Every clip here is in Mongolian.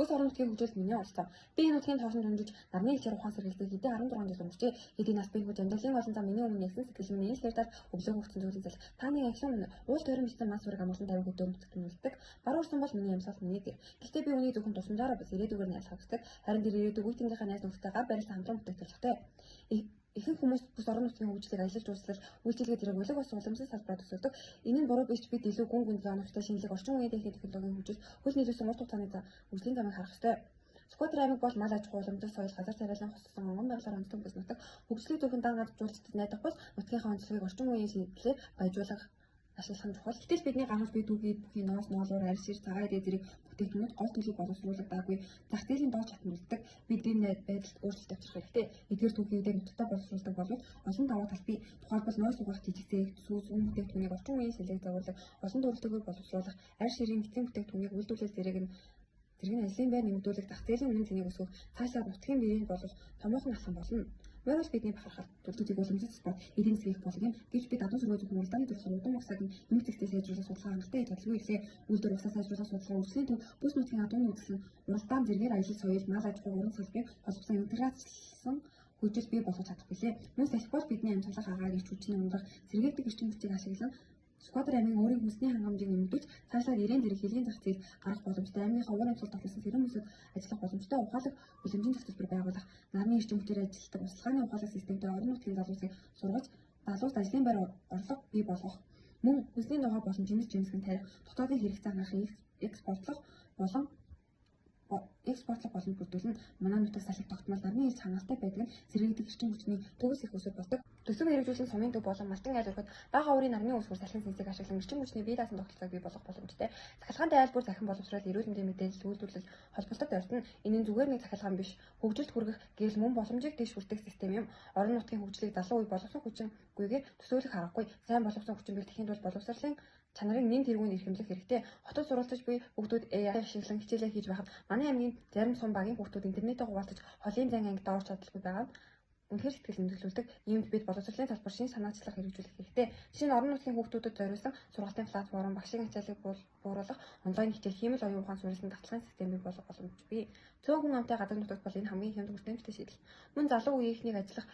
Бүс орон нутгийн хөгжүүлэлт миний оролцоо. Би энэ нутгийн тоосон дэмжиж нарны илчээр ухаан сэргэлтээ хэдий 16 жил өнгөрчээ. Хэдий нас би хөгж амьдралын олон зам миний өмнө ягсан сэтгэл минь энэ лэрдаар өглөө хөгцөн зүйлэн зал. Та нэг агшин өмнө уул тойрон бичсэн мас бүрэг амгалан тавиг өдөө нүцгэнүүлдэг. Баруун урсан бол миний амьсгал миний дээр. Гэхдээ би үнийг зөвхөн тусламжаараа бас ирээдүгээр нь ялгах гэдэг. Харин тэр ирээдүг үеийнхээ найз нөхдөдтэй гар барилсан хамтран бүтээгдэж байгаа. Ихэнх хүмүүс бүс орон нутгийн хөгжлийг ажиллаж дуустал үйлчилгээ зэрэг улиг бас уламжлалт салбараар төсөлдөг. Энэ нь буруу биш бид илүү гүн гүнзгий оновчтой шинжлэх орчин үеийн технологийн хөгжил хөл нийлүүлсэн урт хугацааны хөгжлийн замыг харах ёстой. Сквотер аймаг бол мал аж ахуй уламжлалт соёл газар тариалан хоцсон онгон байгалаар онцлог бүс нутаг хөгжлийг зөвхөн дан гаджуулалтад найдах бол нутгийнхаа онцлогийг орчин үеийн шинжилгээр баяжуулах ашиглах нь чухал. Гэтэл бидний гаргаж буй дүүгээ бүхий ноос ноолоор арьс шир цагаан идэ зэрэг бүтээгдэхүүнүүд гол төлөв боловсруулагдаагүй зах зээлийн доош хатмалдаг бидний байдалд өөрчлөлт авчрах хэрэгтэй. Эдгээр түүхийдээ нутагтаа боловсруулдаг боловч олон даваа тал бий. Тухайлбал ноос угаах жижиг зээг сүүс үн бүтээгдэхүүнийг орчин үеийн шилэг загварлаг олон төрөлтэйгээр боловсруулах арьс ширийн эцсийн бүтээгдэхүүнийг үйлдвэрлэл зэрэг нь ажлын байр нэмэгдүүлэх зах зээлийн үнэн цэнийг өсгөх цаашлаад нутгийн биеийг болгох томоохон алхам болно. Морь бол бидний бахархал төлөвлөлтийг уламжлалт спорт эдийн засгийг болгох юм гэж би даван сургууль зөвхөн уралдааны төрөлхтөн удаан хугацааг нэмэлт зэгцээ сайжруулах судалгаа хангалттай төлөвлөгөө ирлээ. Үйлдвэр усаа сайжруулах судалгаа үргэлжлэн төв бүс нутгийн адуун нөхцөл нь уралдаан зэргээр аялал соёл мал аж ахуй уран салбарыг холбосон интеграцлсан хөгжил бий болгож чадах билээ. Мөн салхибол бидний амьсгалах агааг ич хүчний ундрах сэргээдэг эрчим хүчийг ашиглан Сквотер аймгийн өөрийн хүнсний хангамжийг нэмэгдүүлж цаашлаад ирээн зэрэг хэлийн зах зээл гарах боломжтой аймгийн уур амьсгал тогтолцсон сэрүүн бүсэд ажиллах боломжтой ухаалаг хүлэмжийн зах зээл байгуулах нарны эрчим хүчээр ажилладаг услахааны ухаалаг системтэй орон нутгийн залуусыг сургаж залуус ажлын байр орлого бий болгох мөн хүнсний ногоо болон жимсгэн тарих дотоодын хэрэгцээ хангах экспортлох болон бүрдүүлэн манай нутаг салхи тогтмол нарны эрч хангалттай байдаг нь сэргээдэг эрчим хүчний төгс их өсөж болдог. Төсөв хэрэгжүүлсэн сумын төв болон малтан айл ургад бага өөрийн нарны ус бүр салхин сэнсийг ашиглан эрчим хүчний бие даасан тогтолцоог бий болгох боломжтой. Захиргааны айлбар захин боловсрол эрүүл мэндийн мэдээлэл үйлдвэрлэл холболтод ойртон энэ нь зүгээр нэг захиргаан биш хөгжилд хүргэх гэрэл мөн боломжийг дэвш хүртэх систем юм. Орон нутгийн хөгжлийг залуу үе боловсон хүчингүйгээр төсөөлөх аргагүй. Сайн боловсон хүчин бэлтгэхийн тулд боловсролын чанарыг нэн тэргүүнд эрхэмлэх хэрэгтэй. Хотод суралцж буй хүүхдүүд AI ашиглан хичээлээ хийж байхад манай аймгийн зарим сум багийн хүүхдүүд интернетээр хуваалцаж холын зан ангид орж чадлагүй байгаа нь үнэхээр сэтгэл хөдлөлдөг. Иймд бид боловсролын салбар шин санаачлах хэрэгжүүлэх хэрэгтэй. Жишээ нь орон нутгийн хүүхдүүдэд зориулсан сургалтын платформ, багшийн ачааллыг бууруулах, онлайн хичээл, хиймэл оюун ухаан суурилсан татлагын систем бий болгох боломж бий. Цөөн хүн амтай гадаг нутагт бол энэ хамгийн хямд хүртээмжтэй шийдэл. Мөн залуу үеийнхнийг ажиллах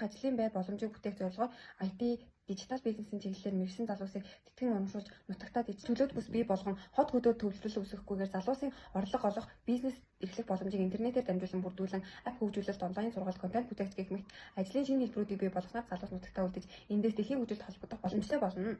ажлын байр боломжийг бүтээх зорилгоор IT дижитал бизнесийн чиглэлээр мэргэсэн залуусыг тэтгэн урамшуулж нутагтаа чөлөөт бүс бий болгон хот хөдөө төвлөрөл үүсгэхгүйгээр залуусын орлого олох бизнес эрхлэх боломжийг интернетээр дамжуулан бүрдүүлэн ап хөгжүүлэлт онлайн сургалт контент бүтээгдэх гэх мэт ажлын шинэ хэлбэрүүдийг бий болгосноор залуус нутагтаа үлдэж эндээс дэлхийн хөгжилд холбогдох боломжтой болно.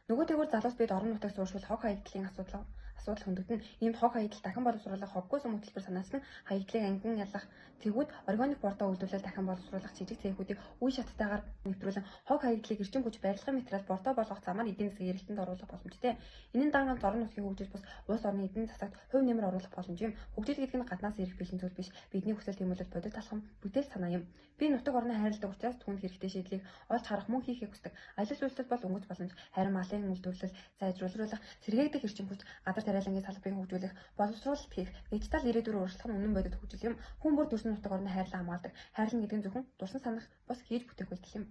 Нөгөө тэгвэр залуус бид орон нутагт сууршвал хог хаягдлын асуудал хөндөгдөн. Иймд хог хаягдал дахин боловсруулах хоггүй сум хөтөлбөр санаасан хаягдлыг ангин ялах тэгвэл органик бордоо үйлдвэрлэл дахин боловсруулах жижиг цэхүүдийг үе шаттайгаар нэвтрүүлэн хог хаягдлыг эрчим хүч барилгын материал бордоо болгох замаар эдийн засгийн эрэлтэнд оруулах боломжтой. Энэ нь дан ганц орон нутгийн хөгжил бус улс орны эдийн засагт хувь нэмэр оруулах боломж юм. Хөгжил гэдэг нь гаднаас ирэх бэлэн зүйл биш. Бидний хүсэл тэмүүлэл бодит алхам бүтээл санаа юм. Би нутаг орны хайрладаг учраас түүнд хэрэгтэй шийдлийг олж харах мөн хийхийг хүсдэг. Ажил үйлдэл бол өнгөц боломж, харин малын үйлдвэрлэл сайжруулах, сэргээгдэх эрчим хүч, газар тариалангийн салбарыг хөгжүүлэх, боловсруулалт хийх, дижитал ирээдүйрөө урьдчилах нь үнэн бодит хөгжил юм. Хүн бүр төрсөн нутаг орны хайрлан хамгаалдаг. Хайрлан гэдэг нь зөвхөн дурсан санах бас хийж бүтээх үйлдэл юм.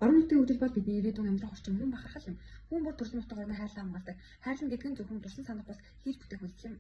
Орон нутгийн хөгжил бол бидний ирээдүйн амьдрах орчин мөн бахархал юм. Хүн бүр төрсөн нутаг орны хайрлан хамгаалдаг. Хайрлан гэдэг нь зөвхөн дурсан санах бас хийж бүтээх үйлдэл юм.